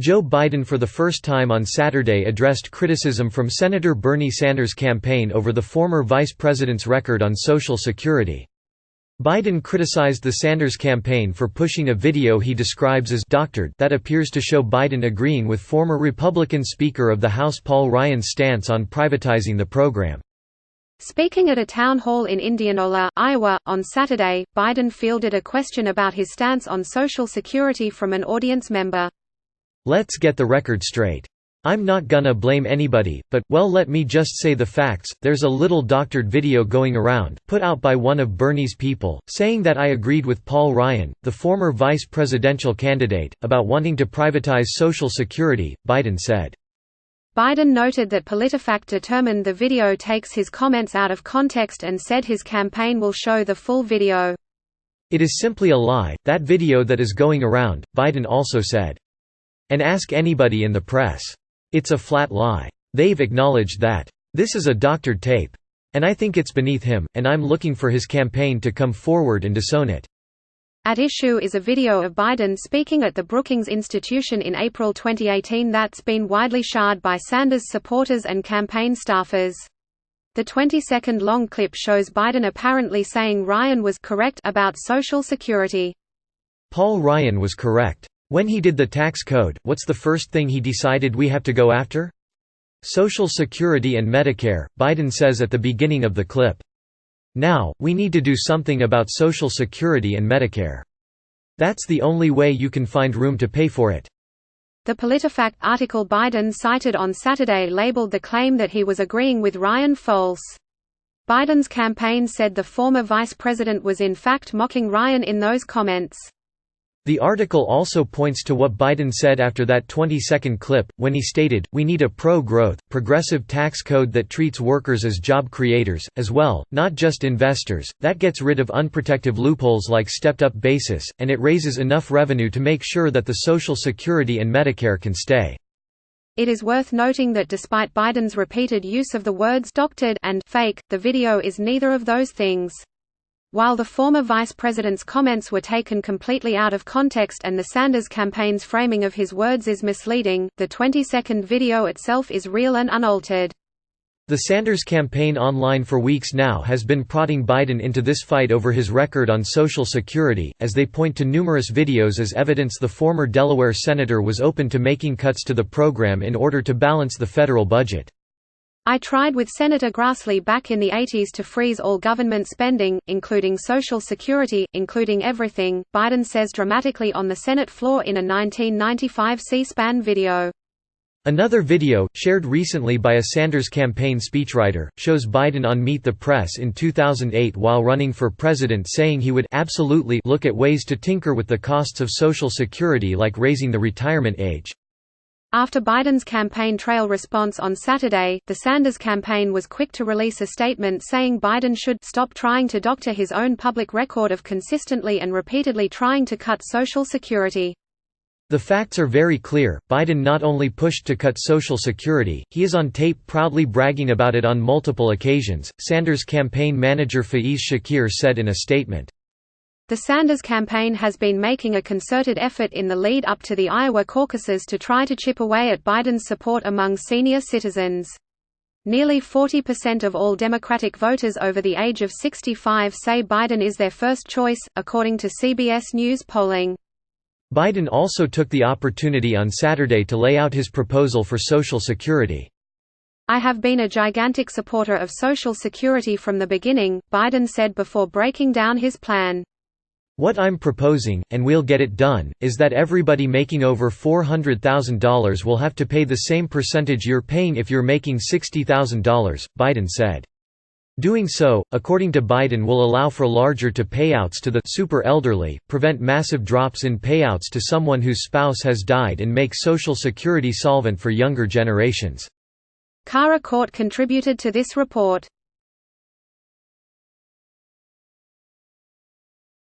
Joe Biden for the first time on Saturday addressed criticism from Senator Bernie Sanders' campaign over the former vice president's record on Social Security. Biden criticized the Sanders campaign for pushing a video he describes as "doctored" that appears to show Biden agreeing with former Republican Speaker of the House Paul Ryan's stance on privatizing the program. Speaking at a town hall in Indianola, Iowa, on Saturday, Biden fielded a question about his stance on Social Security from an audience member. "Let's get the record straight. I'm not gonna blame anybody, but, well, let me just say the facts. There's a little doctored video going around, put out by one of Bernie's people, saying that I agreed with Paul Ryan, the former vice presidential candidate, about wanting to privatize Social Security," Biden said. Biden noted that PolitiFact determined the video takes his comments out of context and said his campaign will show the full video. "It is simply a lie, that video that is going around," Biden also said. "And ask anybody in the press. It's a flat lie. They've acknowledged that. This is a doctored tape. And I think it's beneath him, and I'm looking for his campaign to come forward and disown it." At issue is a video of Biden speaking at the Brookings Institution in April 2018 that's been widely shared by Sanders supporters and campaign staffers. The 20-second long clip shows Biden apparently saying Ryan was correct about Social Security. Paul Ryan was correct. When he did the tax code, what's the first thing he decided we have to go after? Social Security and Medicare, Biden says at the beginning of the clip. Now, we need to do something about Social Security and Medicare. That's the only way you can find room to pay for it. The PolitiFact article Biden cited on Saturday labeled the claim that he was agreeing with Ryan false. Biden's campaign said the former vice president was in fact mocking Ryan in those comments. The article also points to what Biden said after that 20-second clip, when he stated, "We need a pro-growth, progressive tax code that treats workers as job creators, as well, not just investors, that gets rid of unprotective loopholes like stepped-up basis, and it raises enough revenue to make sure that the Social Security and Medicare can stay." It is worth noting that despite Biden's repeated use of the words "doctored" and "fake," the video is neither of those things. While the former vice president's comments were taken completely out of context and the Sanders campaign's framing of his words is misleading, the 20-second video itself is real and unaltered. The Sanders campaign online for weeks now has been prodding Biden into this fight over his record on Social Security, as they point to numerous videos as evidence the former Delaware senator was open to making cuts to the program in order to balance the federal budget. "I tried with Senator Grassley back in the 80s to freeze all government spending, including Social Security, including everything," Biden says dramatically on the Senate floor in a 1995 C-SPAN video. Another video, shared recently by a Sanders campaign speechwriter, shows Biden on Meet the Press in 2008 while running for president saying he would "absolutely" look at ways to tinker with the costs of Social Security like raising the retirement age. After Biden's campaign trail response on Saturday, the Sanders campaign was quick to release a statement saying Biden should "stop trying to doctor his own public record of consistently and repeatedly trying to cut Social Security." The facts are very clear. Biden not only pushed to cut Social Security, he is on tape proudly bragging about it on multiple occasions, Sanders campaign manager Faiz Shakir said in a statement. The Sanders campaign has been making a concerted effort in the lead up to the Iowa caucuses to try to chip away at Biden's support among senior citizens. Nearly 40% of all Democratic voters over the age of 65 say Biden is their first choice, according to CBS News polling. Biden also took the opportunity on Saturday to lay out his proposal for Social Security. "I have been a gigantic supporter of Social Security from the beginning," Biden said before breaking down his plan. "What I'm proposing, and we'll get it done, is that everybody making over $400,000 will have to pay the same percentage you're paying if you're making $60,000, Biden said. Doing so, according to Biden, will allow for larger payouts to the super elderly, prevent massive drops in payouts to someone whose spouse has died, and make Social Security solvent for younger generations." Cara Court contributed to this report.